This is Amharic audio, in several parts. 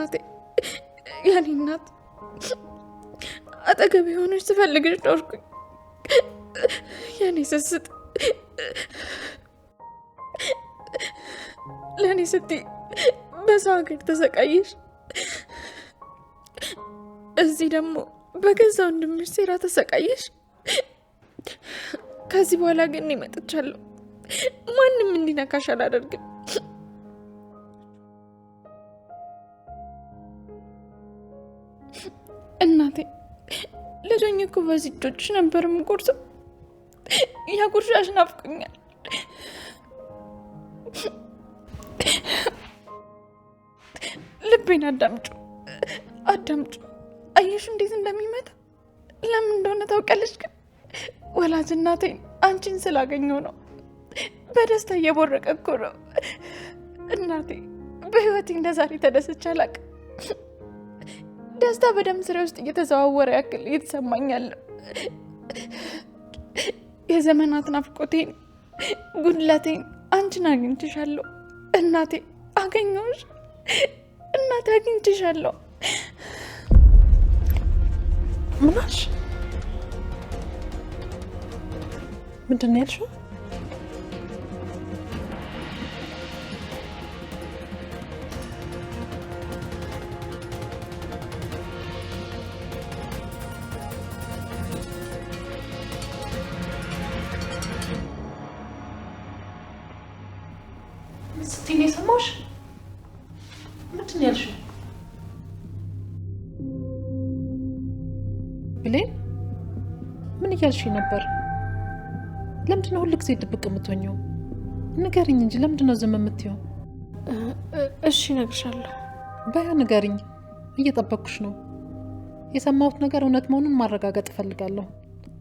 እናቴ ያኔ እናት አጠገብ የሆነች ትፈልግሽ ኖርኩኝ። ያኔ ስስት ለኔ ስትይ በሰው ሀገር ተሰቃየሽ፣ እዚህ ደግሞ በገዛ ወንድምሽ ሴራ ተሰቃየሽ። ከዚህ በኋላ ግን መጥቻለሁ። ማንም እንዲነካሽ አላደርግም። እናቴ ልጆኝ እኮ በዚህ እጆችሽ ነበር የምቆርሰው። ያ ጉርሻሽ ናፍቆኛል። ልቤን አዳምጩ። አየሽ እንዴት እንደሚመጣ። ለምን እንደሆነ ታውቂያለሽ? ግን ወላጅ እናቴን አንቺን ስላገኘው ነው። በደስታ እየቦረቀ እኮ ነው። እናቴ በህይወቴ እንደዛሬ ተደስቼ አላውቅም። ደስታ በደም ስሬ ውስጥ እየተዘዋወረ ያክል እየተሰማኛል። የዘመናት ናፍቆቴን ጉድለቴን አንቺን አግኝቼሻለሁ እናቴ። አገኘሁሽ እናቴ፣ አግኝቼሻለሁ። ምናሽ ምንድን ነው ያልሽው? ስትይ ነው የሰማሁሽ? ምንድን ነው ያልሽው? ብሌን ምን እያልሽ ነበር? ለምንድን ነው ሁሉ ጊዜ ድብቅ የምትሆኚው? ንገሪኝ እንጂ ለምንድን ነው ዝም የምትይው? እሺ እነግርሻለሁ። በያ ንገሪኝ፣ እየጠበቅኩሽ ነው። የሰማሁት ነገር እውነት መሆኑን ማረጋገጥ እፈልጋለሁ።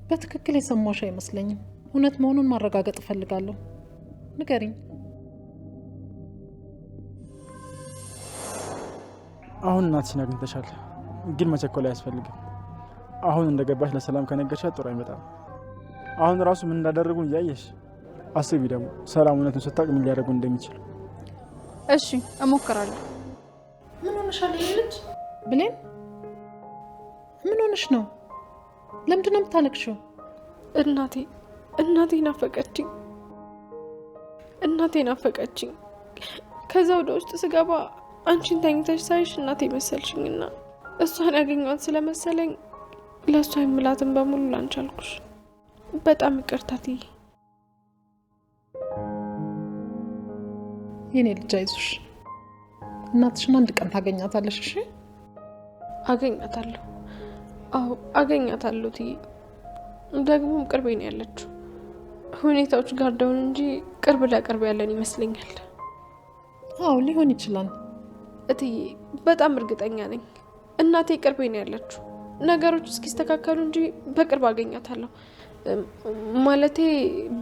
በትክክል የሰማሁሽ አይመስለኝም። እውነት መሆኑን ማረጋገጥ እፈልጋለሁ። ንገሪኝ። አሁን እናትሽን አግኝተሻል፣ ግን መቸኮል አያስፈልግም። አሁን እንደገባሽ ለሰላም ከነገርሻት ጥሩ አይመጣም። አሁን ራሱ ምን እንዳደረጉ እያየሽ አስቢ። ደግሞ ሰላም እውነቱን ስታውቅ ምን ሊያደርጉ እንደሚችሉ። እሺ እሞክራለሁ። ምን ሆነሻል ልጅ? ብሌን ምን ሆነሽ ነው? ለምንድን ነው የምታለቅሽው? እናቴ ናፈቀችኝ። ከዛ ወደ ውስጥ ስገባ አንቺን ተኝተሽ ሳይሽ እናቴ መሰልሽኝና እሷን ያገኘኋት ስለመሰለኝ ለእሷ የምላትን በሙሉ ላንቺ አልኩሽ። በጣም ይቅርታ እትዬ። የኔ ልጅ አይዞሽ፣ እናትሽን አንድ ቀን ታገኛታለሽ። እሺ አገኛታለሁ። አዎ አገኛታለሁ እትዬ። ደግሞም ቅርቤ ነው ያለችው። ሁኔታዎች ጋር ደውን እንጂ ቅርብ ለቅርብ ያለን ይመስለኛል። አዎ ሊሆን ይችላል እትዬ። በጣም እርግጠኛ ነኝ እናቴ ቅርቤ ነው ያለችው። ነገሮች እስኪስተካከሉ እንጂ በቅርብ አገኛታለሁ። ማለቴ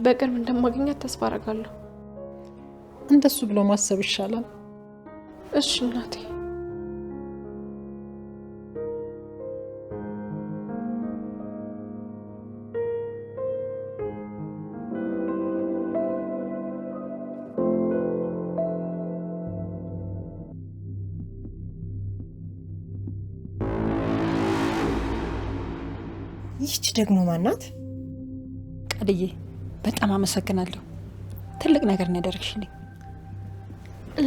በቅርብ እንደማገኛት ተስፋ አደርጋለሁ። እንደሱ ብሎ ማሰብ ይሻላል። እሺ እናቴ። ይህች ደግሞ ማናት? ቀድዬ በጣም አመሰግናለሁ። ትልቅ ነገር ነው ያደረግሽልኝ።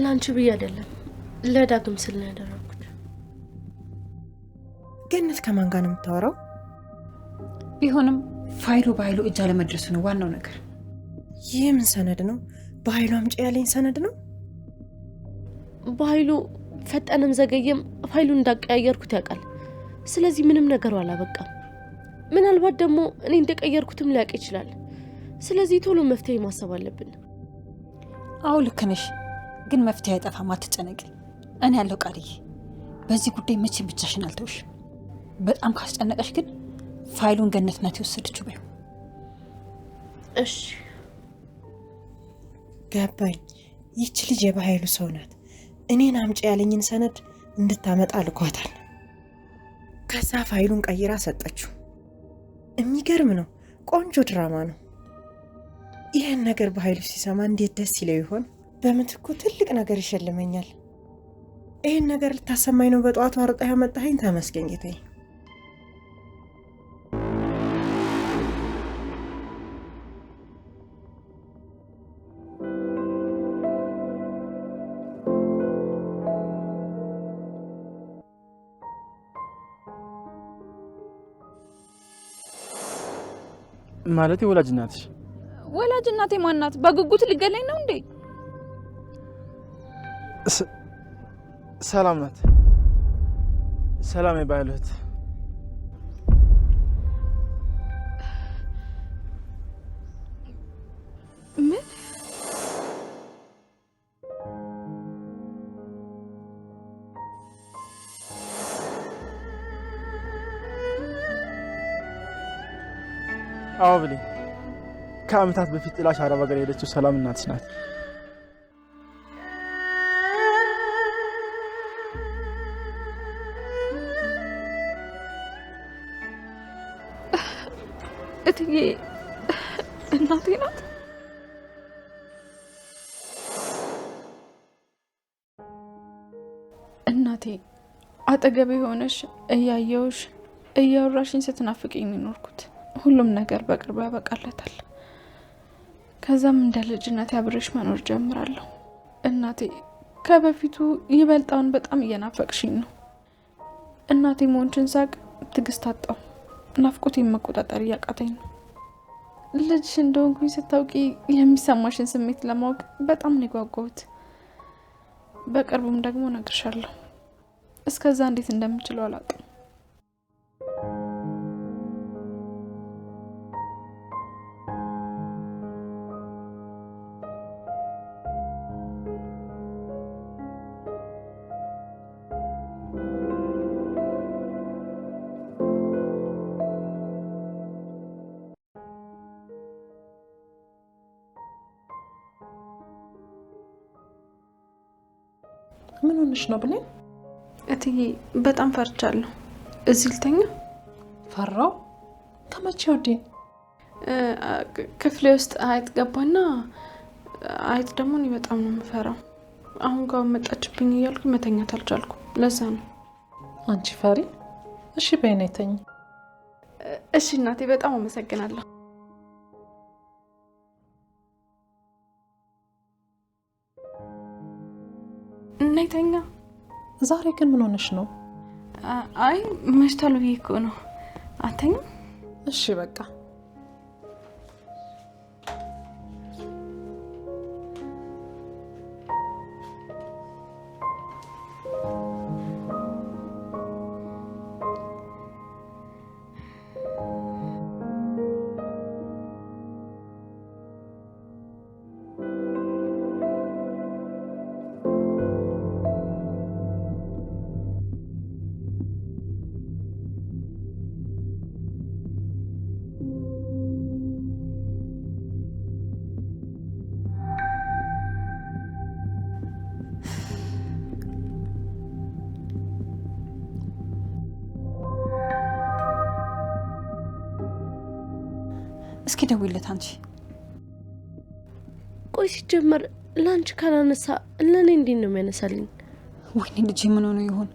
ላንቺ ብዬ አይደለም ለዳግም ስል ነው ያደረኩት። ገነት ከማን ጋር ነው የምታወራው? ቢሆንም ፋይሉ በኃይሉ እጅ አለመድረሱ ነው ዋናው ነገር። ይህ ምን ሰነድ ነው? በኃይሉ አምጪ ያለኝ ሰነድ ነው? በኃይሉ ፈጠነም ዘገየም ፋይሉን እንዳቀያየርኩት ያውቃል። ስለዚህ ምንም ነገሩ አላበቃም። ምናልባት ደግሞ እኔ እንደቀየርኩትም ሊያውቅ ይችላል። ስለዚህ ቶሎ መፍትሄ ማሰብ አለብን። አዎ ልክ ነሽ፣ ግን መፍትሄ አይጠፋም። አትጨነቂ፣ እኔ ያለው ቃልዬ። በዚህ ጉዳይ መቼም ብቻሽን አልተውሽ። በጣም ካስጨነቀሽ ግን ፋይሉን ገነት ናት የወሰደችው በይው። እሺ ገባኝ። ይህች ልጅ የበኃይሉ ሰው ናት። እኔን አምጪ ያለኝን ሰነድ እንድታመጣ ልኳታል። ከዛ ፋይሉን ቀይራ ሰጠችው። የሚገርም ነው። ቆንጆ ድራማ ነው። ይህን ነገር በኃይሉ ሲሰማ እንዴት ደስ ይለው ይሆን? በምትኩ ትልቅ ነገር ይሸልመኛል። ይህን ነገር ልታሰማኝ ነው በጠዋቱ አርጣ ያመጣኸኝ? ተመስገን ጌታዬ። ማለት ወላጅ እናትሽ? ወላጅ እናቴ ማናት? በጉጉት ሊገለኝ ነው እንዴ? ሰላም ናት። ሰላም ይባሉት። ምን? አዎ ብለኝ። ከአመታት በፊት ጥላሽ አረብ ሀገር የሄደችው ሰላም እናትሽ ናት። እትዬ እናቴ ናት? እናቴ አጠገቤ ሆነሽ እያየውሽ እያወራሽኝ ስትናፍቅኝ የኖርኩት። ሁሉም ነገር በቅርቡ ያበቃለታል። ከዛም እንደ ልጅነት አብሬሽ መኖር ጀምራለሁ። እናቴ ከበፊቱ ይበልጣውን በጣም እየናፈቅሽኝ ነው። እናቴ መሆንሽን ሳቅ ትግስት አጣው። ናፍቆቴን መቆጣጠር እያቃተኝ ነው። ልጅሽ እንደሆንኩኝ ስታውቂ የሚሰማሽን ስሜት ለማወቅ በጣም ነው የጓጓሁት። በቅርቡም ደግሞ እነግርሻለሁ። እስከዛ እንዴት እንደምችለው አላውቅም። ምን ሆነሽ ነው ብሌን? እትዬ በጣም ፈርቻለሁ። እዚህ ልተኛ? ፈራው? ከመቼ ወዲህ? ክፍሌ ውስጥ አይጥ ገባና አይጥ ደግሞ እኔ በጣም ነው የምፈራው። አሁን ጋር መጣችብኝ እያልኩ መተኛት አልቻልኩም። ለዛ ነው። አንቺ ፈሪ? እሺ በይኔ ተኝ። እሺ እናቴ በጣም አመሰግናለሁ። እናይተኛ። ዛሬ ግን ምን ሆነሽ ነው? አይ መሽቷል ብዬ እኮ ነው። አተኛ? እሺ በቃ እስኪ ደውይለት አንቺ። ቆይ ሲጀመር ላንቺ ካላነሳ ለኔ እንዴት ነው የሚያነሳልኝ? ወይኔ ልጅ ምን ሆነ ይሆን?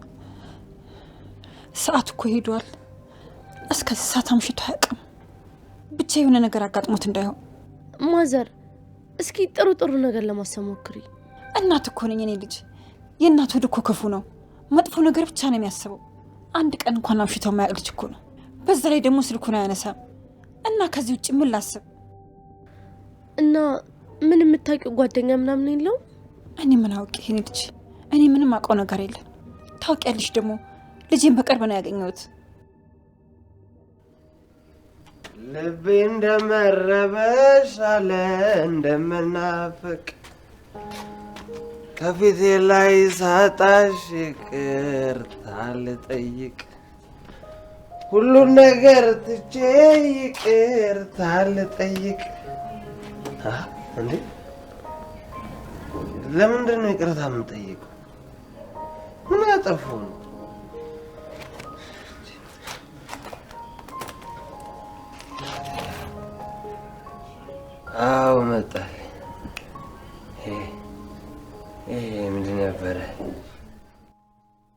ሰዓት እኮ ሄዷል። እስከ ሰዓት አምሽቶ አያውቅም። ብቻ የሆነ ነገር አጋጥሞት እንዳይሆን። ማዘር እስኪ ጥሩ ነገር ለማሰብ ሞክሪ። እናት እኮ ነኝ እኔ ልጅ። የእናት ወድ እኮ ክፉ ነው። መጥፎ ነገር ብቻ ነው የሚያስበው። አንድ ቀን እንኳን አምሽቶ የማያውቅ ልጅ እኮ ነው። በዛ ላይ ደግሞ ስልኩን አያነሳም። እና ከዚህ ውጭ ምን ላስብ? እና ምን የምታውቂው ጓደኛ ምናምን የለውም? እኔ ምን አውቄ ይሄን ልጅ? እኔ ምንም አውቀው ነገር የለም። ታውቂያለሽ ደግሞ ልጄን በቅርብ ነው ያገኘሁት። ልቤ እንደመረበሽ አለ እንደምናፍቅ ከፊቴ ላይ ሳጣሽ ይቅርታ ልጠይቅ ሁሉን ነገር ትቼ ይቅርታ ልጠይቅ። እንዴ ለምንድን ነው ይቅርታ የምጠይቀው? ምን አጠፉ ነው? አዎ መጣልኝ። ይሄ ምንድን ነበረ?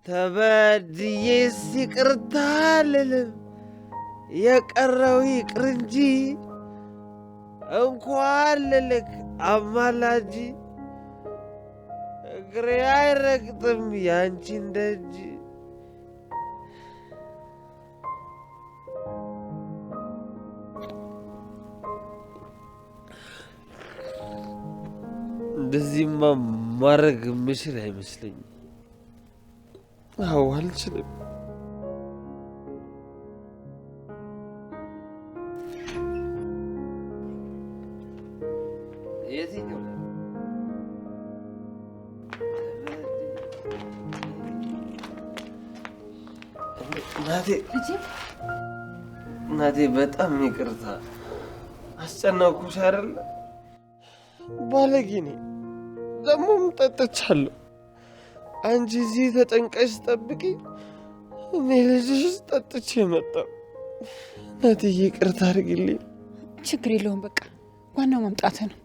ተበድዬስ ይቅርታ አልልም የቀረው ይቅር እንጂ እንኳን ልልክ አማላጅ እግሬ አይረግጥም ያንቺን ደጅ። እንደዚህማ ማድረግ የምችል አይመስለኝም። አዎ አልችልም። እናቴ በጣም ይቅርታ አስጨናኩሽ አይደል? ባለጌ ነኝ፣ ደግሞም ጠጥቻለሁ። አንቺ እዚህ ተጨንቀሽ ጠብቂ፣ እኔ ልጅሽ ጠጥቼ መጣሁ። እናትዬ ይቅርታ አድርግልኝ። ችግር የለውም በቃ ዋናው መምጣት ነው።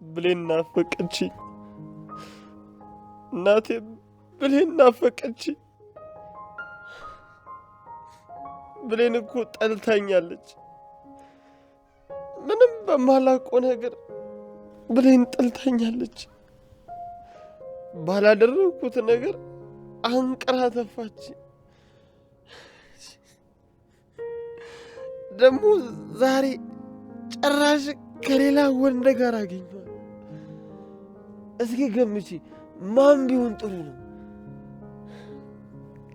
ብሌን ናፈቀችኝ እናቴ፣ ብሌን ናፈቀችኝ። ብሌን እኮ ጠልታኛለች። ምንም በማላውቀው ነገር ብሌን ጠልታኛለች። ባላደረኩት ነገር አንቅራ ተፋች። ደግሞ ዛሬ ጭራሽ ከሌላ ወንድ ጋር አገኘኋት። እስኪ ገምቺ ማን ቢሆን ጥሩ ነው?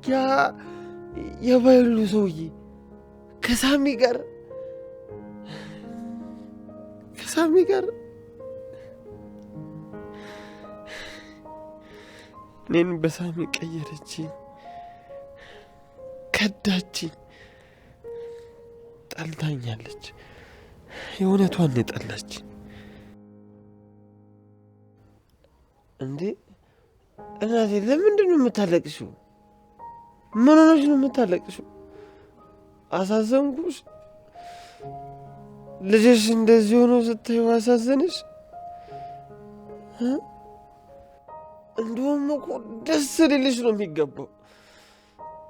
ያ የባይሉ ሰውዬ ከሳሚ ጋር እኔን በሳሚ ቀየረችኝ፣ ከዳችኝ፣ ጠልታኛለች። የእውነቷን የጠላችኝ እንዴ! እናቴ ለምንድን ነው የምታለቅሽው? ምን ሆነሽ ነው የምታለቅሽው? አሳዘንኩሽ? ልጅሽ እንደዚህ ሆኖ ስታዩ አሳዘንሽ? እንደውም እኮ ደስ ሊልሽ ነው የሚገባው።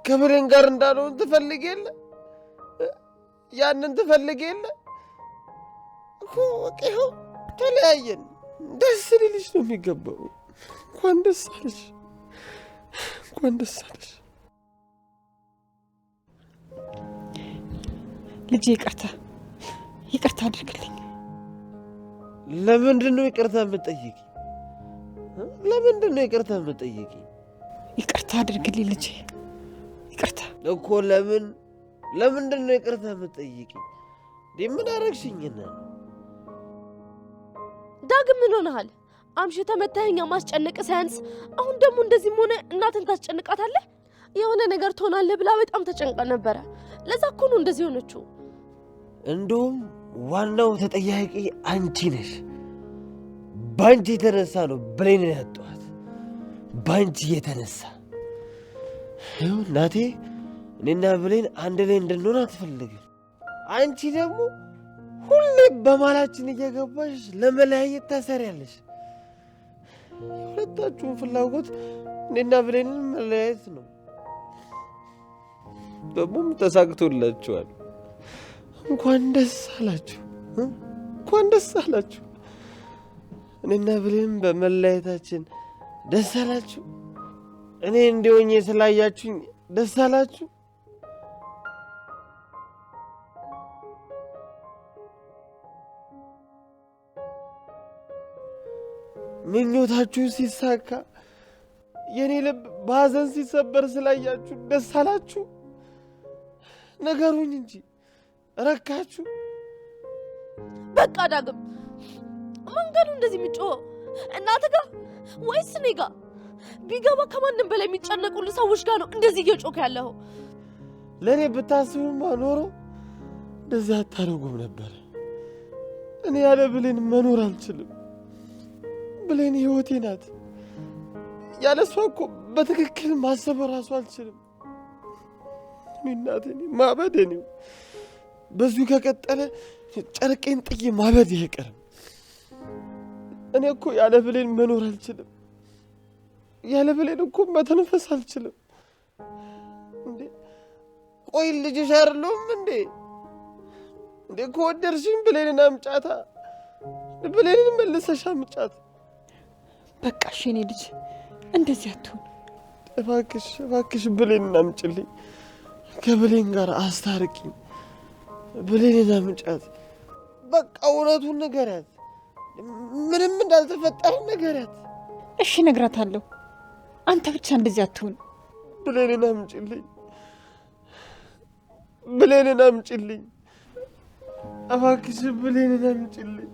ከብሌን ጋር እንዳልሆን ትፈልግ የለ ያንን ትፈልግ የለ እኮ በቃ ይኸው ተለያየን። ደስ ሊልሽ ነው የሚገባው። እንኳን ደስ አለሽ፣ እንኳን ደስ አለሽ። ልጄ ይቅርታ አድርግልኝ። ለምንድን ነው ይቅርታ የምትጠይቂ? ለምንድን ነው ይቅርታ የምትጠይቂ? ይቅርታ አድርግልኝ ልጄ፣ ይቅርታ እኮ ለምንድን ነው ይቅርታ የምትጠይቂ? ምን አደረግሽኝና? ዳግም ምን ሆነሃል? አምሽተህ መተኸኛ ማስጨነቅ ሳያንስ አሁን ደግሞ እንደዚህም ሆነ እናትን ታስጨንቃታለህ? የሆነ ነገር ትሆናለህ ብላ በጣም ተጨንቃ ነበረ። ለዛ እኮ ነው እንደዚህ ሆነችው። እንደውም ዋናው ተጠያቂ አንቺ ነሽ። በአንቺ የተነሳ ነው ብሌንን ያጣኋት፣ በአንቺ የተነሳ። ይኸው እናቴ እኔና ብሌን አንድ ላይ እንድንሆን አትፈልግም። አንቺ ደግሞ ሁሌ በማላችን እየገባሽ ለመለያየት ታሰሪያለሽ። የሁለታችሁን ፍላጎት እኔና ብሌንን መለያየት ነው። ደግሞም ተሳክቶላችኋል። እንኳን ደስ አላችሁ፣ እንኳን ደስ አላችሁ። እኔና ብሌን በመለያየታችን ደስ አላችሁ። እኔ እንዲሆኜ ስላያችሁኝ ደስ አላችሁ። ምኞታችሁ ሲሳካ የኔ ልብ በሐዘን ሲሰበር ስላያችሁ ደስ አላችሁ። ነገሩኝ እንጂ ረካችሁ? በቃ ዳግም መንገዱ እንደዚህ የሚጮኸው እናትህ ጋር ወይስ እኔ ጋር? ቢገባ ከማንም በላይ የሚጨነቁልህ ሰዎች ጋር ነው እንደዚህ እየጮክ ያለው። ለእኔ ብታስቡማ ኖሮ እንደዚህ አታደርጉም ነበር። እኔ ያለ ብሌን መኖር አልችልም። ብሌን ህይወቴ ናት። ያለ እሷ እኮ በትክክል ማሰብ ራሱ አልችልም። እናቴ ማበዴ ነው። በዚሁ ከቀጠለ ጨርቄን ጥዬ ማበዴ አይቀርም። እኔ እኮ ያለ ብሌን መኖር አልችልም። ያለ ብሌን እኮ መተንፈስ አልችልም። እንዴ ቆይ ልጅሽ አይደለሁም እንዴ? እንዴ ከወደድሽኝ ብሌንን አምጫታ፣ ብሌንን መልሰሽ አምጫት። በቃ እሺ የኔ ልጅ እንደዚህ አትሁን። እባክሽ ብሌንን አምጭልኝ፣ ከብሌን ጋር አስታርቂኝ። ብሌንን አምጫት። በቃ እውነቱን ንገሪያት፣ ምንም እንዳልተፈጠረ ንገሪያት። እሺ እነግራታለሁ። አንተ ብቻ እንደዚህ አትሁን። ብሌንን አምጭልኝ፣ ብሌንን አምጭልኝ። እባክሽ ብሌንን አምጭልኝ፣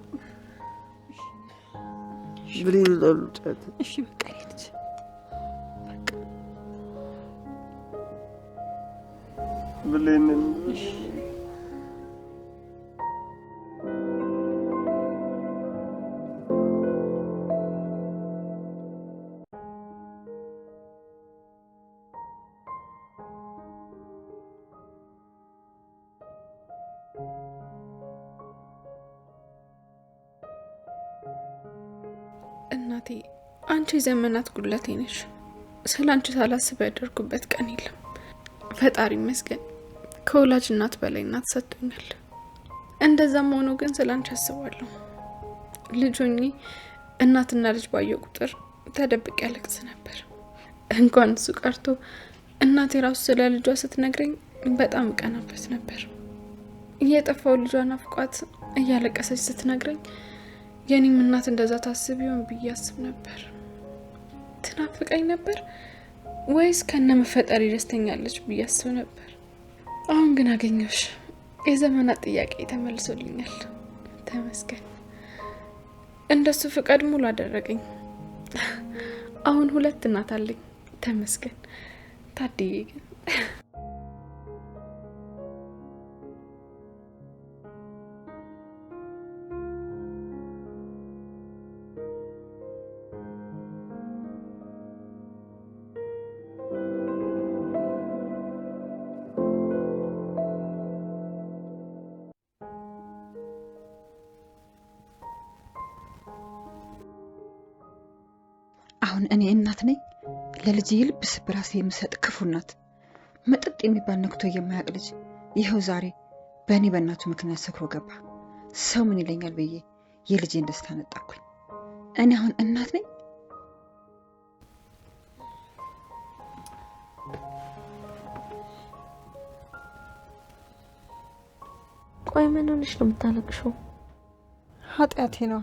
ብሌንን አምጫት። እሺ በቃ ልጅ ብሌንን እናቴ አንቺ የዘመናት ጉድለቴ ነሽ። ስለ አንቺ ሳላስብ ያደርጉበት ቀን የለም። ፈጣሪ ይመስገን ከወላጅ እናት በላይ እናት ሰጥቶኛል። እንደዛም ሆኖ ግን ስለ አንቺ አስባለሁ። ልጅ ሆኜ እናትና ልጅ ባየው ቁጥር ተደብቄ ያለቅስ ነበር። እንኳን እሱ ቀርቶ እናቴ ራሱ ስለ ልጇ ስትነግረኝ በጣም እቀናበት ነበር። እየጠፋው ልጇ ናፍቋት እያለቀሰች ስትነግረኝ የኔም እናት እንደዛ ታስብ ይሆን ብዬ አስብ ነበር። ትናፍቀኝ ነበር ወይስ ከነ መፈጠሪ ደስተኛለች ብዬ አስብ ነበር። አሁን ግን አገኘሁሽ። የዘመናት ጥያቄ ተመልሶልኛል። ተመስገን። እንደሱ ፍቃድ ሙሉ አደረገኝ። አሁን 2 እናት አለኝ። ተመስገን። ታድዬ ግን አሁን እኔ እናት ነኝ። ለልጅ የልብ ስብራት የምሰጥ ክፉ እናት፣ መጠጥ የሚባል ነክቶ የማያውቅ ልጅ ይኸው ዛሬ በእኔ በእናቱ ምክንያት ሰክሮ ገባ። ሰው ምን ይለኛል ብዬ የልጄን ደስታ ነጣኩኝ። እኔ አሁን እናት ነኝ? ቆይ ምን ሆነሽ ነው የምታለቅሽው? ኃጢአቴ ነው።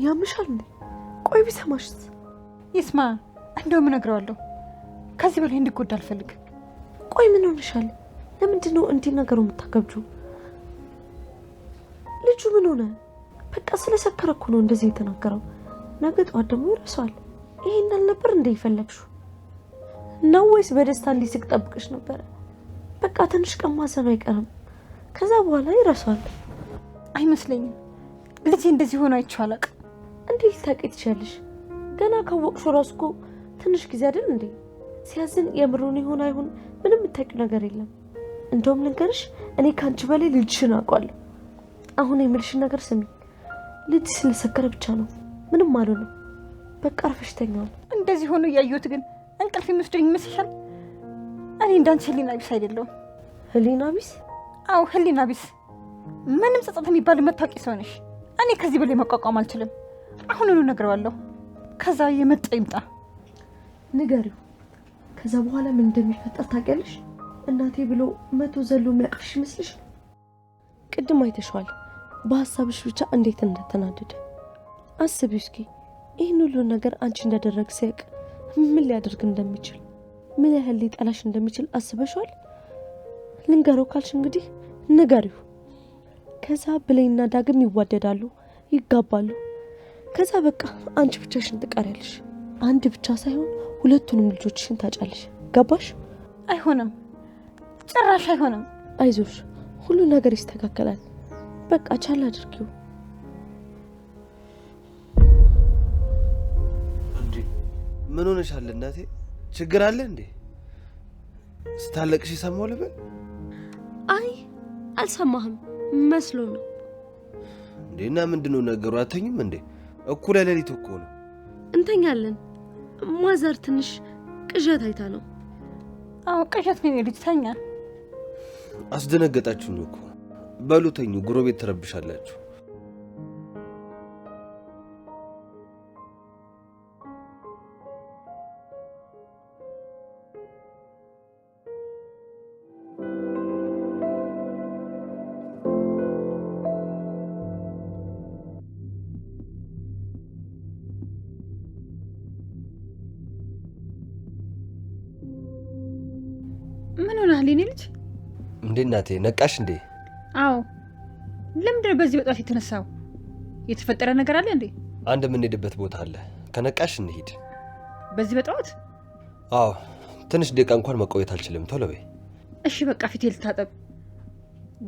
ያምሻል እንዴ? ቆይ ቢሰማሽስ? ይስማ፣ እንደውም እነግረዋለሁ። ከዚህ በላይ እንዲጎዳ አልፈልግም። ቆይ ምን ሆነሻል? ለምንድን ነው እንዲህ ነገሩ የምታከብጂው? ልጁ ምን ሆነ? በቃ ስለሰከረ እኮ ነው እንደዚህ የተናገረው። ነገ ጠዋት ደግሞ ይረሳዋል። ይሄን አልነበር እንደ ይፈለግሽው ነው ወይስ በደስታ እንዲስቅ ጠብቅሽ ነበር? በቃ ትንሽ ቀን ማዘኑ አይቀርም። ከዛ በኋላ ይረሳዋል። አይመስለኝም። ልጄ እንደዚህ ሆኖ አይቼው አላውቅም። እንዴት ልታውቂ ትችያለሽ? ገና ካወቅሽው ራሱ እኮ ትንሽ ጊዜ አይደል እንዴ? ሲያዝን የምሩን ይሁን አይሁን ምንም የምታውቂው ነገር የለም። እንደውም ልንገርሽ፣ እኔ ከአንቺ በላይ ልጅሽን አውቃለሁ። አሁን የምልሽን ነገር ስሚ። ልጅ ስለሰከረ ብቻ ነው ምንም አልሆነም። በቃ አርፈሽ ተኛው። እንደዚህ ሆኖ እያየሁት ግን እንቅልፍ የሚወስደኝ ይመስልሻል? እኔ እንዳንቺ ህሊና ቢስ አይደለሁም። ህሊና ቢስ? አዎ ህሊና ቢስ። ምንም ጸጸት የሚባል መታወቂ ሰው ነሽ። እኔ ከዚህ በላይ መቋቋም አልችልም። አሁኑኑ እነግረዋለሁ። ከዛ የመጣ ይምጣ። ንገሪው። ከዛ በኋላ ምን እንደሚፈጠር ታውቂያለሽ? እናቴ ብሎ መቶ ዘሎ የሚያቅፍሽ ይመስልሽ? ቅድም አይተሽዋል በሀሳብሽ ብቻ እንዴት እንደተናደደ። አስቢው እስኪ ይህን ሁሉ ነገር አንቺ እንዳደረግ ሲያውቅ ምን ሊያደርግ እንደሚችል፣ ምን ያህል ሊጠላሽ እንደሚችል አስበሽዋል? ልንገረው ካልሽ እንግዲህ ንገሪው። ከዛ ብሌንና ዳግም ይዋደዳሉ፣ ይጋባሉ። ከዛ በቃ አንቺ ብቻሽን ትቀሪያለሽ። አንድ ብቻ ሳይሆን ሁለቱንም ልጆችሽን ታጫለሽ። ገባሽ? አይሆንም፣ ጭራሽ አይሆንም። አይዞሽ፣ ሁሉ ነገር ይስተካከላል። በቃ ቻል አድርጊው። እንዴ ምን ሆነሻል እናቴ? ችግር አለ እንዴ? ስታለቅሽ ሰማሁ ልበል? አይ አልሰማህም መስሎ ነው። እንዴ እና ምንድነው ነገሩ? አተኝም እንዴ? እኩለ ሌሊት እኮ ነው። እንተኛለን። ማዘር ትንሽ ቅዠት አይታ ነው። አዎ ቅዠት ነው ልጅ ተኛ። አስደነገጣችሁኝ እኮ። በሉ ተኙ፣ ጎረቤት ትረብሻላችሁ። ምን ሆነሃል የኔ ልጅ? እንዴ እናቴ ነቃሽ እንዴ? አዎ። ለምንድን ነው በዚህ በጠዋት የተነሳው? የተፈጠረ ነገር አለ እንዴ? አንድ የምንሄድበት ቦታ አለ። ከነቃሽ እንሂድ። በዚህ በጠዋት? አዎ። ትንሽ ደቂቃ እንኳን መቆየት አልችልም። ቶሎ በይ። እሺ በቃ ፊቴ ልታጠብ።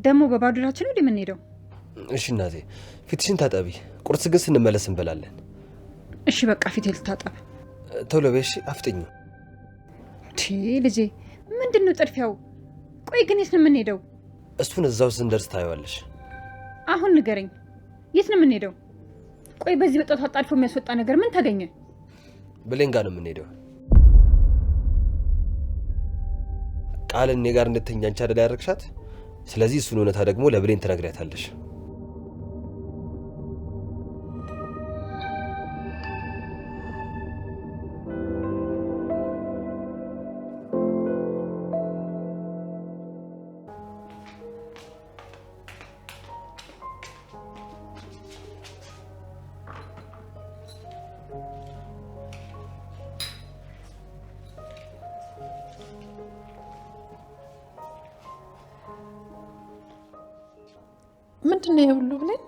ደግሞ በባዶላችን ነው የምንሄደው? እሺ እናቴ ፊትሽን ታጠቢ። ቁርስ ግን ስንመለስ እንበላለን። እሺ በቃ ፊቴ ልታጠብ። ቶሎ በይ እሺ። አፍጥኙ። ልጄ ምንድን ነው ጥድፊያው? ቆይ ግን የት ነው የምንሄደው? እሱን እዛው ስንደርስ ታየዋለሽ። አሁን ንገረኝ፣ የት ነው የምንሄደው? ቆይ በዚህ በጠዋት አጣልፎ የሚያስወጣ ነገር ምን ታገኘ? ብሌን ጋር ነው የምንሄደው። ቃል እኔ ጋር እንድትተኛ አንቺ አይደል ያደረግሻት? ስለዚህ እሱን እውነታ ደግሞ ለብሌን ትነግሪያታለሽ። ምንድን ነው የሁሉ ብሌን?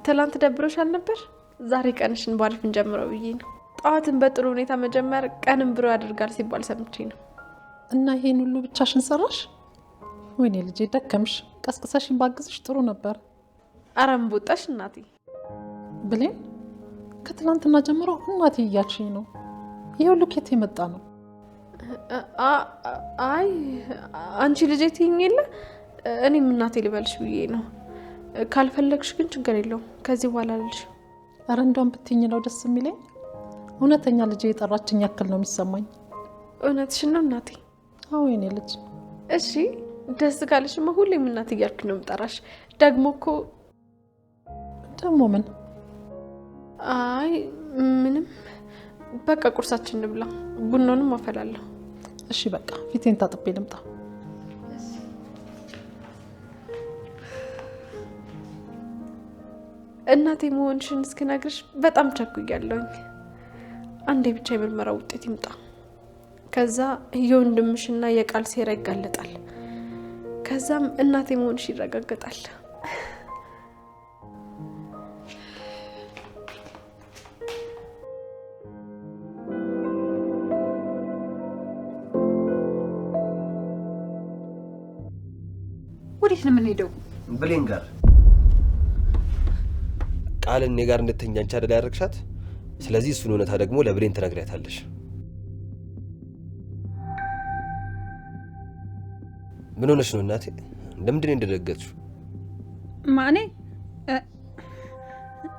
ትላንት ደብሮሻል ነበር? ዛሬ ቀንሽን ባሪፍ እንጀምረው ብዬ ነው። ጠዋትን በጥሩ ሁኔታ መጀመር ቀንም ብሮ ያደርጋል ሲባል ሰምቼ ነው። እና ይሄን ሁሉ ብቻሽን ሰራሽ? ወይኔ ልጄ ደከምሽ። ቀስቅሰሽን ባግዝሽ ጥሩ ነበር። አረም ቦጣሽ እናቴ። ብሌን ከትላንትና ጀምሮ እናቴ እያልሽኝ ነው። ይሄ ሁሉ ከየት የመጣ ነው? አይ አንቺ ልጄ ትይኝ የለ እኔም እናቴ ልበልሽ ብዬ ነው። ካልፈለግሽ ግን ችግር የለውም። ከዚህ በኋላ ልልሽ። ኧረ እንደውም ብትይኝ ነው ደስ የሚለኝ። እውነተኛ ልጄ የጠራችኝ ያክል ነው የሚሰማኝ። እውነትሽን ነው እናቴ? አዎ የኔ ልጅ። እሺ ደስ ካለሽማ ሁሌም እናቴ እያልኩ ነው የምጠራሽ። ደግሞ ምን? አይ ምንም። በቃ ቁርሳችን እንብላ። ቡናውንም አፈላለሁ። እሺ በቃ ፊቴን ታጥቤ ልምጣ። እናቴ መሆንሽን እስክነግርሽ በጣም ቸኩያለሁኝ። አንዴ ብቻ የምርመራ ውጤት ይምጣ። ከዛ የወንድምሽና የቃል ሴራ ይጋለጣል። ከዛም እናቴ መሆንሽ ይረጋገጣል። ወዴት ነው የምንሄደው? ብሌን ጋር። ቃል እኔ ጋር እንድትተኛ አንቺ አይደል ያደረግሻት? ስለዚህ እሱን እውነታ ደግሞ ለብሌን ትነግሪያታለሽ። ምን ሆነሽ ነው እናቴ? ለምንድን ነው እንደደነገጥሽው? ማኔ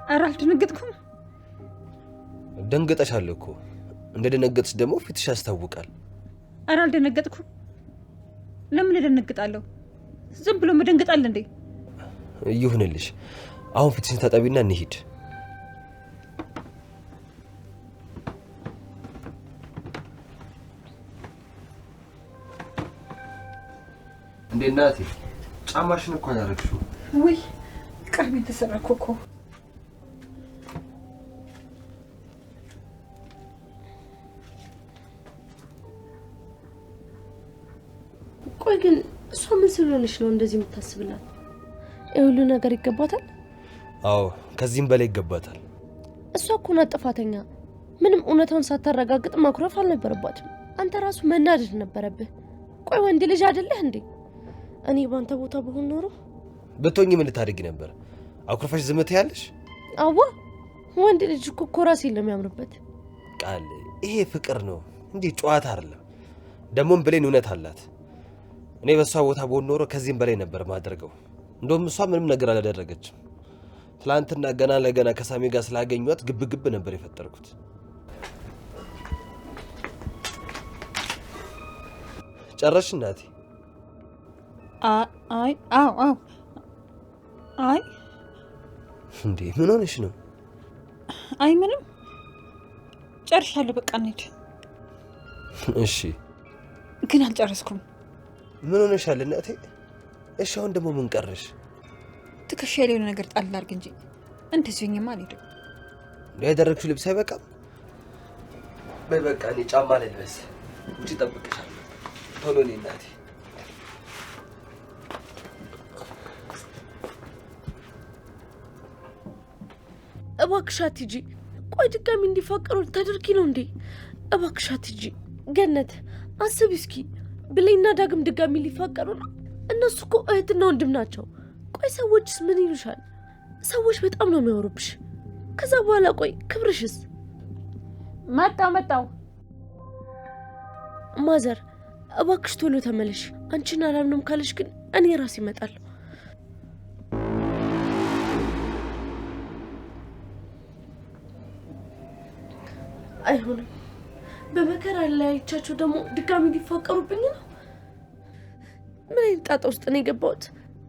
ኧረ አልደነገጥኩም። ደንገጠሻል እኮ። እንደደነገጥሽ ደግሞ ፊትሽ ያስታውቃል። ኧረ አልደነገጥኩም። ለምን እደነግጣለሁ? ዝም ብሎ መደንገጣል እንዴ? ይሁንልሽ። አሁን ፊትሽን ታጠቢና እንሂድ። እንዴ እናቴ፣ ጫማሽን እኮ ያደረግሽው። ውይ ቀርቢ ተሰራኩ እኮ። ቆይ ግን እሷ ምን ስለሆነች ነው እንደዚህ የምታስብላት? ሁሉ ነገር ይገባታል? አዎ ከዚህም በላይ ይገባታል። እሷ እኮ ናት ጥፋተኛ። ምንም እውነታውን ሳታረጋግጥ ማኩረፍ አልነበረባትም። አንተ ራሱ መናደድ ነበረብህ። ቆይ ወንድ ልጅ አይደለህ እንዴ? እኔ ባንተ ቦታ ብሆን ኖሮ ብትሆኚ ምን ልታደርጊ ነበር? አኩርፈሽ ዝም ትያለሽ? አዋ ወንድ ልጅ እኮ ኮራስ የሚያምርበት። ቃል ይሄ ፍቅር ነው እንዴ? ጨዋታ አይደለም። ደሞም ብሌን እውነት አላት። እኔ በሷ ቦታ ብሆን ኖሮ ከዚህም በላይ ነበር ማድረገው። እንደውም እሷ ምንም ነገር አላደረገችም። ትላንትና ገና ለገና ከሳሚ ጋር ስላገኘኋት ግብ ነበር የፈጠርኩት። ጨረሽ እናቴ? አይ አዎ አይ እንዴ ምን ሆነሽ ነው? አይ ምንም ጨርሻለሁ። በቃ እንሂድ። እሺ ግን አልጨረስኩም። ምን ሆነሻል እናቴ? እሺ አሁን ደግሞ ምን ቀረሽ? ትከሻዬ ላይ የሆነ ነገር ጣል አድርግ እንጂ እንደዚህ ሆኜማ አልሄድም። ያደረግሽው ልብስ አይበቃም? በይ በቃ እኔ ጫማ ልልበስ። ውጪ እጠብቅሻለሁ። ቶሎ ነይ እናቴ። እባክሽ አትሂጂ። ቆይ ድጋሚ እንዲፋቀሩ ልታደርጊ ነው እንዴ? እባክሽ አትሂጂ። ገነት አስቢ እስኪ፣ ብሌንና ዳግም ድጋሚ ሊፋቀሩ ነው። እነሱ እኮ እህትና ወንድም ናቸው። ቆይ ሰዎችስ ምን ይሉሻል? ሰዎች በጣም ነው የሚያወሩብሽ። ከዛ በኋላ ቆይ ክብርሽስ? መጣው ማዘር እባክሽ ቶሎ ተመለሽ። አንቺን አላምንም ካለሽ ግን እኔ ራሴ እመጣለሁ። አይሆንም። በመከራ ላይ አይቻቸው ደግሞ ድጋሚ ሊፋቀሩብኝ ነው። ምን አይነት ጣጣ ውስጥ ነው የገባሁት?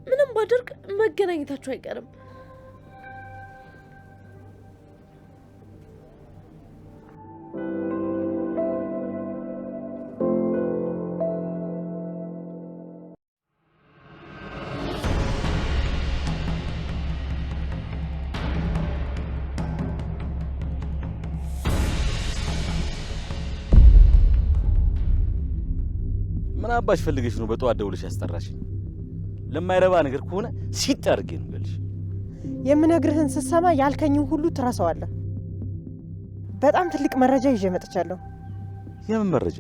ምንም ባደርግ መገናኘታቸው አይቀርም። ምን አባሽ ፈልገሽ ነው በጠዋት ደውለሽ ያስጠራሽ? ለማይረባ ነገር ከሆነ ሲጥ አድርጌ ነው የምልሽ። የምነግርህን ስትሰማ ያልከኝን ሁሉ ትረሳዋለህ። በጣም ትልቅ መረጃ ይዤ መጥቻለሁ። የምን መረጃ?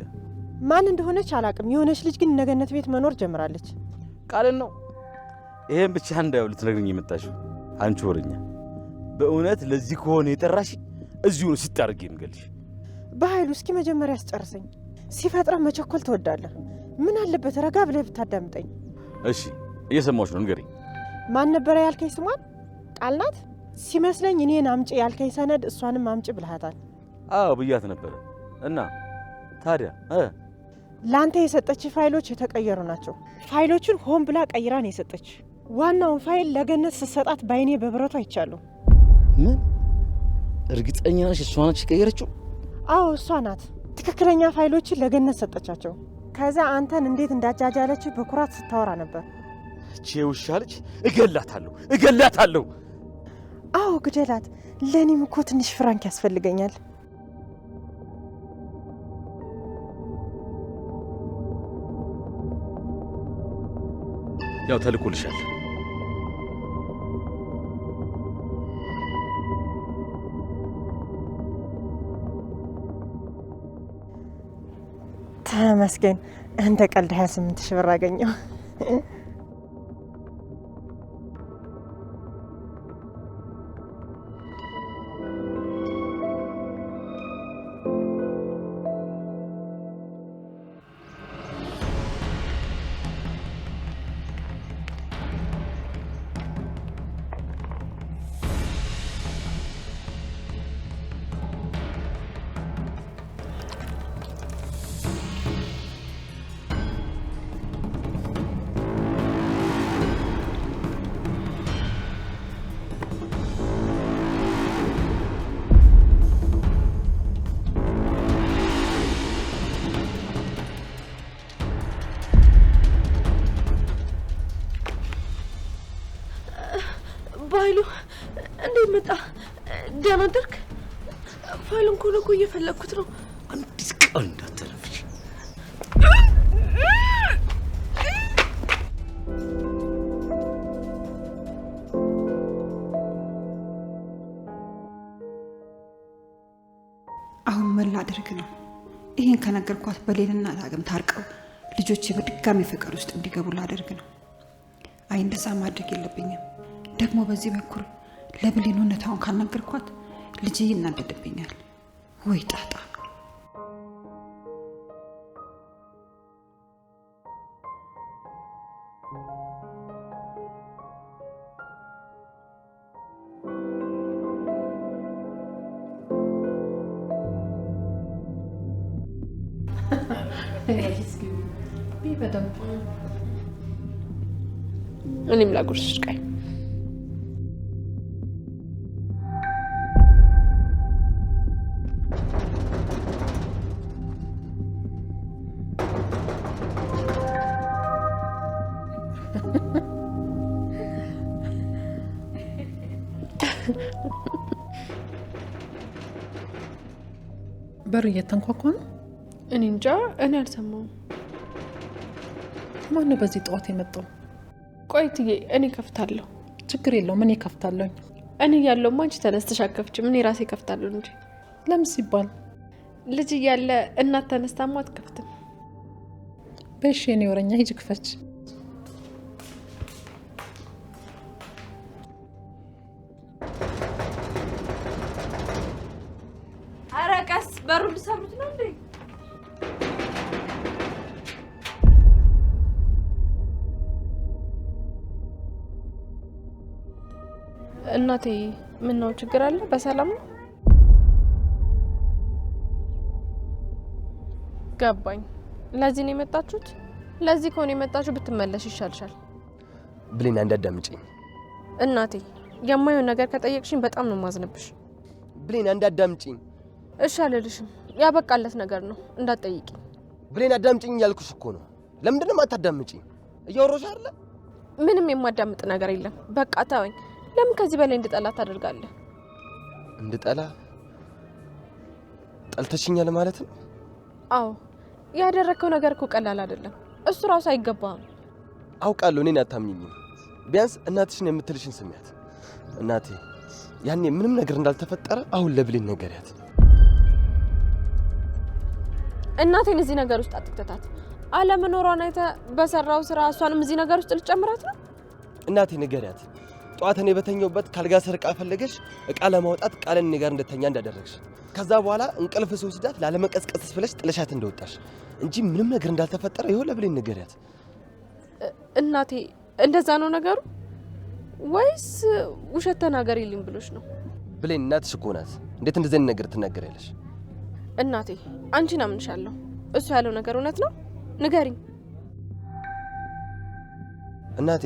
ማን እንደሆነች አላውቅም። የሆነች ልጅ ግን ነገነት ቤት መኖር ጀምራለች። ቃልን ነው? ይሄን ብቻ እንዳይው ልትነግሪኝ የመጣሽው አንቺ ወረኛ። በእውነት ለዚህ ከሆነ የጠራሽ እዚሁ ነው ሲጥ አድርጌ የምገልሽ። በኃይሉ እስኪ መጀመሪያ አስጨርሰኝ። ሲፈጥረ መቸኮል ትወዳለህ። ምን አለበት ረጋ ብለህ ብታዳምጠኝ? እሺ እየሰማሁሽ ነው፣ ንገሪኝ። ማን ነበረ ያልከኝ? ስሟን ቃል ናት ሲመስለኝ። እኔን አምጪ ያልከኝ ሰነድ እሷንም አምጪ ብልሃታል። አዎ ብያት ነበረ። እና ታዲያ ለአንተ የሰጠች ፋይሎች የተቀየሩ ናቸው። ፋይሎቹን ሆን ብላ ቀይራ ነው የሰጠች። ዋናውን ፋይል ለገነት ስትሰጣት ባይኔ በብረቱ አይቻለሁ። ምን? እርግጠኛ ነሽ እሷ ናት የቀየረችው? አዎ እሷ ናት። ትክክለኛ ፋይሎችን ለገነት ሰጠቻቸው። ከዛ አንተን እንዴት እንዳጃጃለች በኩራት ስታወራ ነበር። እቺ ውሻ ልጅ እገላታለሁ። አዎ ግደላት። ለእኔም እኮ ትንሽ ፍራንክ ያስፈልገኛል። ያው ተልኮልሻል። ተመስገን። እንደ ቀልድ 28,000 ብር አገኘሁ። ባይሉ እንዴት መጣ? ደህና አደርክ? ፋይሉን እኮ እየፈለግኩት ነው። አንዲት ቃል እንዳትተረፍሽ። አሁን ምን ላደርግ ነው? ይሄን ከነገርኳት በሌልና ዳግም ታርቀው ልጆቼ በድጋሚ ፍቅር ውስጥ እንዲገቡ ላደርግ ነው። አይ እንደዛ ማድረግ የለብኝም። ደግሞ በዚህ በኩል ለብሌን እውነታውን ካልነገርኳት ልጄ ይናደድብኛል። ወይ ጣጣ! በደንብ እኔም ላጉርስሽ። ቀይ በር እየተንኳኳ ነው። እኔ እንጃ፣ እኔ አልሰማሁም። ማነው በዚህ ጠዋት የመጣው? ቆይ እትዬ፣ እኔ ከፍታለሁ። ችግር የለውም፣ እኔ ከፍታለሁኝ። እኔ ያለውማ አንቺ ተነስተሽ አትከፍችም፣ እኔ ራሴ ከፍታለሁ እንጂ። ለምን ሲባል? ልጅ እያለ እናት ተነስታማ አትከፍትም። በእሺ፣ የኔ ወረኛ ሂጂ ክፈች። ኧረ ቀስ፣ በሩን ልሰብሩት ነው እንዴ? እናቴ ምን ነው ችግር አለ? በሰላም ነው? ገባኝ። ለዚህ ነው የመጣችሁት? ለዚህ ከሆነ የመጣችሁ ብትመለሽ ይሻልሻል። ብሌን እንዳዳምጪኝ እናቴ። የማየውን ነገር ከጠየቅሽኝ በጣም ነው ማዝነብሽ። ብሌን እንዳዳምጪኝ። እሺ አልልሽም። ያበቃለት ነገር ነው፣ እንዳትጠይቂኝ። ብሌን አዳምጪኝ ያልኩሽ እኮ ነው። ለምንድን ነው የማታዳምጪኝ? እያወራሁሽ አይደለ? ምንም የማዳምጥ ነገር የለም። በቃ ተወኝ። ለምን ከዚህ በላይ እንድጠላ ታደርጋለህ? እንድጠላ? ጠልተሽኛል ማለት ነው? አዎ፣ ያደረከው ነገር እኮ ቀላል አይደለም። እሱ ራሱ አይገባህም። አውቃለሁ። እኔን አታምኚኝም። ቢያንስ እናትሽን የምትልሽን ስሚያት። እናቴ ያኔ ምንም ነገር እንዳልተፈጠረ አሁን ለብሌን ነገሪያት። እናቴን እዚህ ነገር ውስጥ አትክተታት። አለመኖሯን አይተህ በሰራው ስራ እሷንም እዚህ ነገር ውስጥ ልጨምራት ነው? እናቴ ንገሪያት። ጠዋት እኔ በተኛውበት ካልጋ ሰርቃ ፈለገሽ እቃ ለማውጣት ቃልን እኔ ጋር እንደተኛ እንዳደረግሽ፣ ከዛ በኋላ እንቅልፍ ስወስዳት ላለመቀስቀስ ብለሽ ጥለሻት እንደወጣሽ እንጂ ምንም ነገር እንዳልተፈጠረ ይኸው ለብሌን ንገሪያት። እናቴ እንደዛ ነው ነገሩ ወይስ ውሸት ተናገሪልኝ ብሎሽ ነው? ብሌን እናትሽ እኮ ናት። እንዴት እንደዚህ አይነት ነገር ትናገሪያለሽ? እናቴ አንቺን አምንሻለሁ። እሱ ያለው ነገር እውነት ነው? ንገሪኝ። እናቴ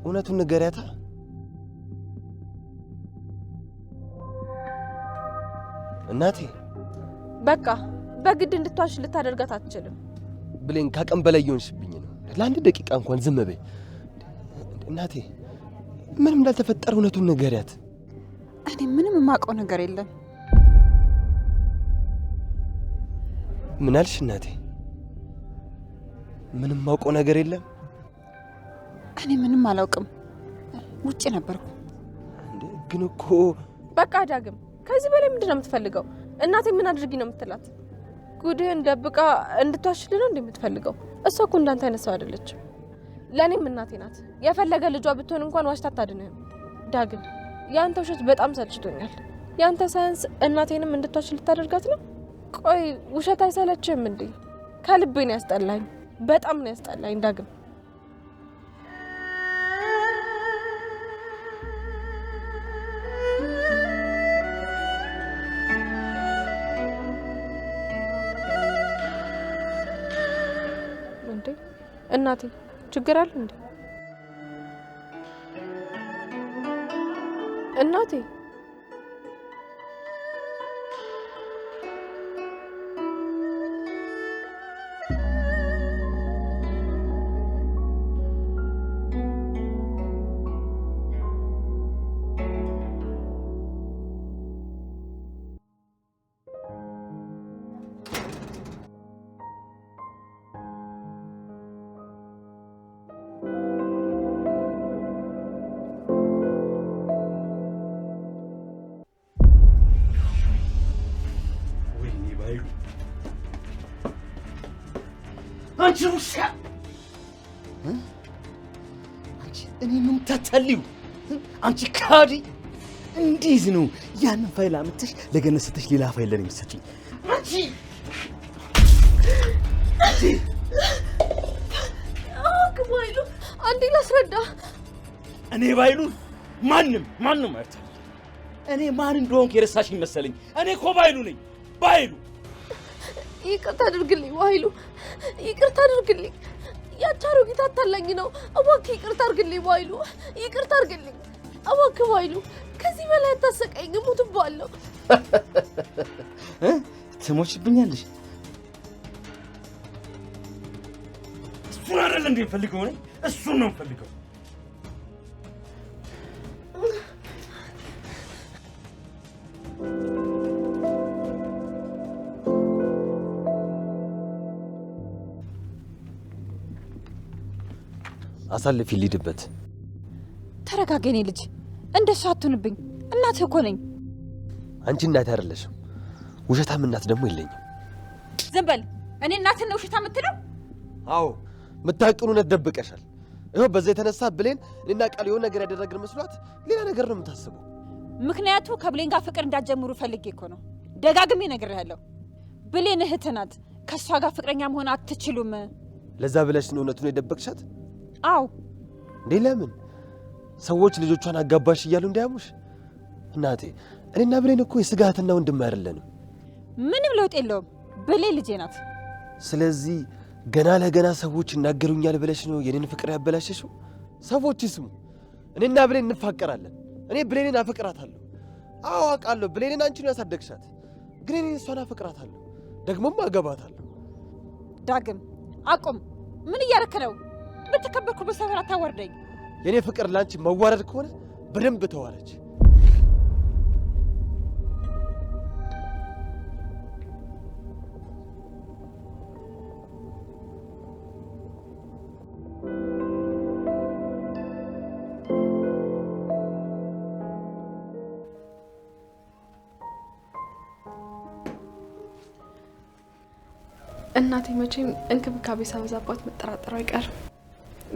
እውነቱን ንገሪያታ። እናቴ በቃ በግድ እንድትዋሽ ልታደርጋት አትችልም። ብሌን ካቀም በላይ ይሆንሽብኝ ነው። ለአንድ ደቂቃ እንኳን ዝም በይ እናቴ። ምንም እንዳልተፈጠረ እውነቱን ንገሪያት። እኔ ምንም የማውቀው ነገር የለም። ምን አልሽ እናቴ? ምንም የማውቀው ነገር የለም? እኔ ምንም አላውቅም። ውጭ ነበርኩ። እንዴ ግን እኮ በቃ ዳግም፣ ከዚህ በላይ ምንድን ነው የምትፈልገው? እናቴ ምን አድርጊ ነው የምትላት? ጉድህን ደብቃ እንድትዋሽልህ ነው እንደምትፈልገው? እሷ እኮ እንዳንተ አይነት ሰው አይደለችም። ለእኔም እናቴ ናት። የፈለገ ልጇ ብትሆን እንኳን ዋሽታ አታድንህም። ዳግም፣ የአንተ ውሸት በጣም ሰልችቶኛል። የአንተ ሳያንስ እናቴንም እንድትዋሽ ልታደርጋት ነው? ቆይ ውሸት አይሰለችህም እንዴ? ከልቤ ነው ያስጠላኝ። በጣም ነው ያስጠላኝ ዳግም። እናቴ ችግር አለ እንዴ? እናቴ አንቺ ውሻ! አንቺ እኔ ምን ታታልዩ? አንቺ ካዲ! እንዴት ነው ያንን ፋይል አምጥተሽ ለገነት ስትሽ ሌላ ፋይል ለኔ የምትሰጪኝ? አንቺ ባይሉ አንዴ ላስረዳ። እኔ ባይሉን ማንም አይታል። እኔ ማን እንደሆንኩ የረሳሽኝ መሰለኝ። እኔ እኮ ባይሉ ነኝ። ባይሉ ይቅርታ አድርግልኝ ኃይሉ፣ ይቅርታ አድርግልኝ። ያቺ አሮጊት አታላኝ ነው። እባክህ ይቅርታ አድርግልኝ ኃይሉ፣ ይቅርታ አድርግልኝ እባክህ ኃይሉ። ከዚህ በላይ አታሰቃይኝ፣ እሞትብሃለሁ። ትሞችብኛለሽ? እሱን አይደል እንዴ ፈልገው ነኝ? እሱን ነው ፈልገው። አሳልፊ ልሂድበት። ተረጋጋ የኔ ልጅ፣ እንደሱ አትሁንብኝ። እናትህ እኮ ነኝ። አንቺ እናት አይደለሽም። ውሸታም እናት ደግሞ የለኝም። ዝም በል። እኔ እናትህ ነው ውሸታም የምትለው? አዎ የምታውቂውን እውነት ደብቀሻል። ይኸው በዛ የተነሳ ብሌን እኔና ቃል የሆነ ነገር ያደረግን መስሏት ሌላ ነገር ነው የምታስበው። ምክንያቱ ከብሌን ጋር ፍቅር እንዳትጀምሩ ፈልጌ እኮ ነው። ደጋግሜ ነግሬሃለሁ። ብሌን እህትህ ናት። ከእሷ ጋር ፍቅረኛ መሆን አትችሉም። ለዛ ብለሽ ነው እውነቱን የደበቅሻት? አዎ። እንዴ ለምን? ሰዎች ልጆቿን አጋባሽ እያሉ እንዳያሙሽ? እናቴ እኔና ብሌን እኮ የስጋትና ወንድም አይደለንም። ምንም ለውጥ የለውም። ብሌን ልጄ ናት። ስለዚህ ገና ለገና ሰዎች ይናገሩኛል ብለሽ ነው የኔን ፍቅር ያበላሸሽው? ሰዎች ይስሙ። እኔና ብሌን እንፋቀራለን። እኔ ብሌንን አፈቅራታለሁ። አዎ አውቃለሁ፣ ብሌንን አንቺ ነው ያሳደግሻት። ግን እኔ እሷን አፈቅራታለሁ፣ ደግሞም አገባታለሁ። ዳግም አቁም። ምን እያደረክ ነው? በተከበርኩበት ሰፈር አታወርደኝ። የኔ ፍቅር ላንቺ መዋረድ ከሆነ በደንብ ተዋረች። እናቴ መቼም እንክብካቤ ሳበዛባት መጠራጠሩ አይቀርም።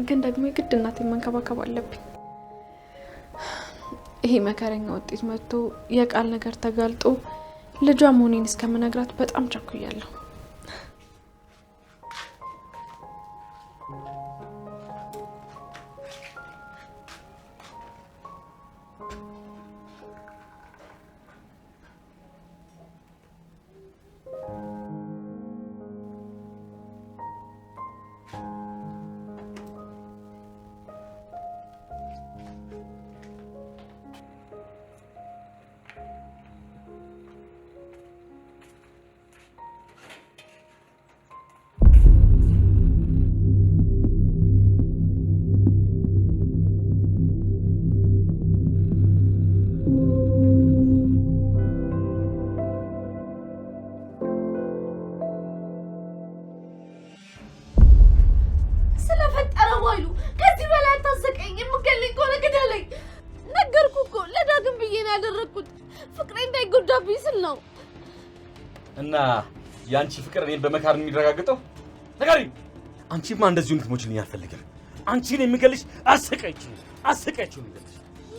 ግን ደግሞ የግድ እናቴን መንከባከብ አለብኝ። ይሄ መከረኛ ውጤት መጥቶ የቃል ነገር ተጋልጦ ልጇ መሆኔን እስከምነግራት በጣም ቸኩያለሁ። እና ያንቺ ፍቅር እኔን በመካር የሚረጋግጠው ነገር አንቺማ እንደዚሁ እንድትሞችልኝ አልፈልግም። አንቺን የሚገልሽ አሰቃይችኝ ነው የሚገልሽ።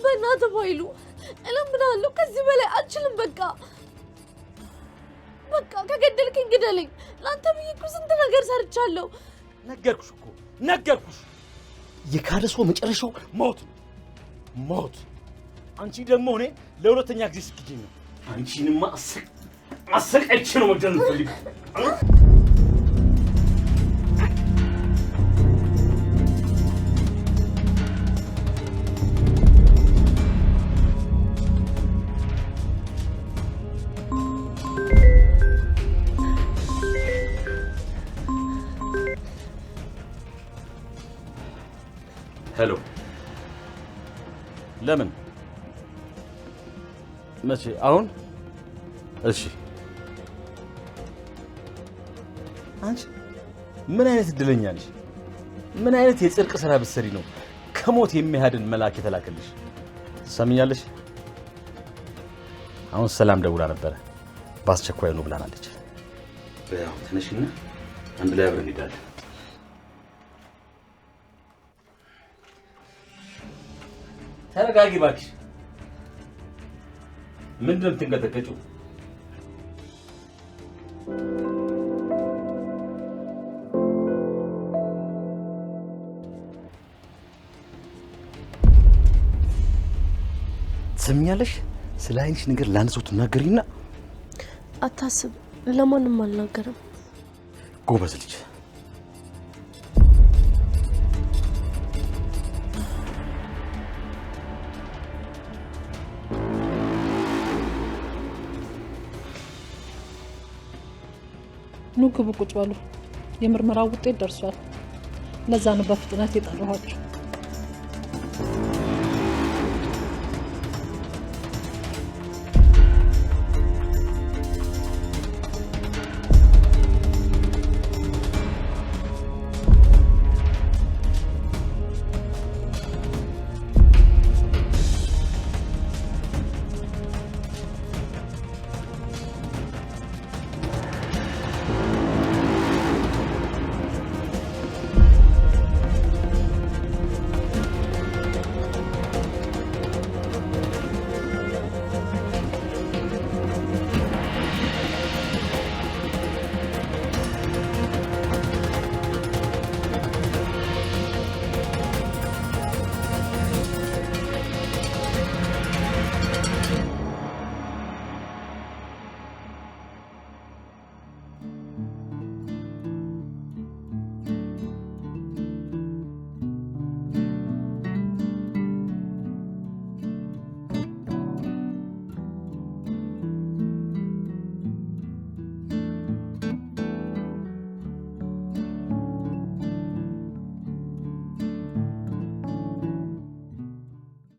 በእናትህ ኃይሉ እለምንሃለሁ፣ ከዚህ በላይ አልችልም። በቃ ከገደልከኝ ግደለኝ። ለአንተ ብዬ እኮ ስንት ነገር ሰርቻለሁ። ነገርኩሽ። የካደ ሰው መጨረሻው ሞት ነው፣ ሞት። አንቺ ደግሞ እኔ ለሁለተኛ ጊዜ ስትገኝ ነው። አንቺንማ አሰቃይቼ ነው መግደል የምፈልገው። ሄሎ፣ ለምን? መቼ? አሁን? እሺ። አንቺ ምን አይነት እድለኛ ነሽ? ምን አይነት የጽድቅ ስራ ብትሰሪ ነው ከሞት የሚያድን መልአክ የተላከልሽ? ትሰሚኛለሽ? አሁን ሰላም ደውላ ነበረ፣ በአስቸኳይ ነው ብላናለች። ያው ትንሽና አንድ ላይ አብረን እንሄዳለን። ተረጋጊ እባክሽ። ምንድን ነው የምትንቀጠቀጪው? ትሰሚኛለሽ? ስለ አይንሽ ነገር ለአንድ ሰው ትናገሪና። አታስብ፣ ለማንም አልናገርም። ጎበዝ ልጅ። ኑ ግቡ፣ ቁጭ በሉ። የምርመራው ውጤት ደርሷል። ለዛ ነው በፍጥነት የጠራኋችሁ።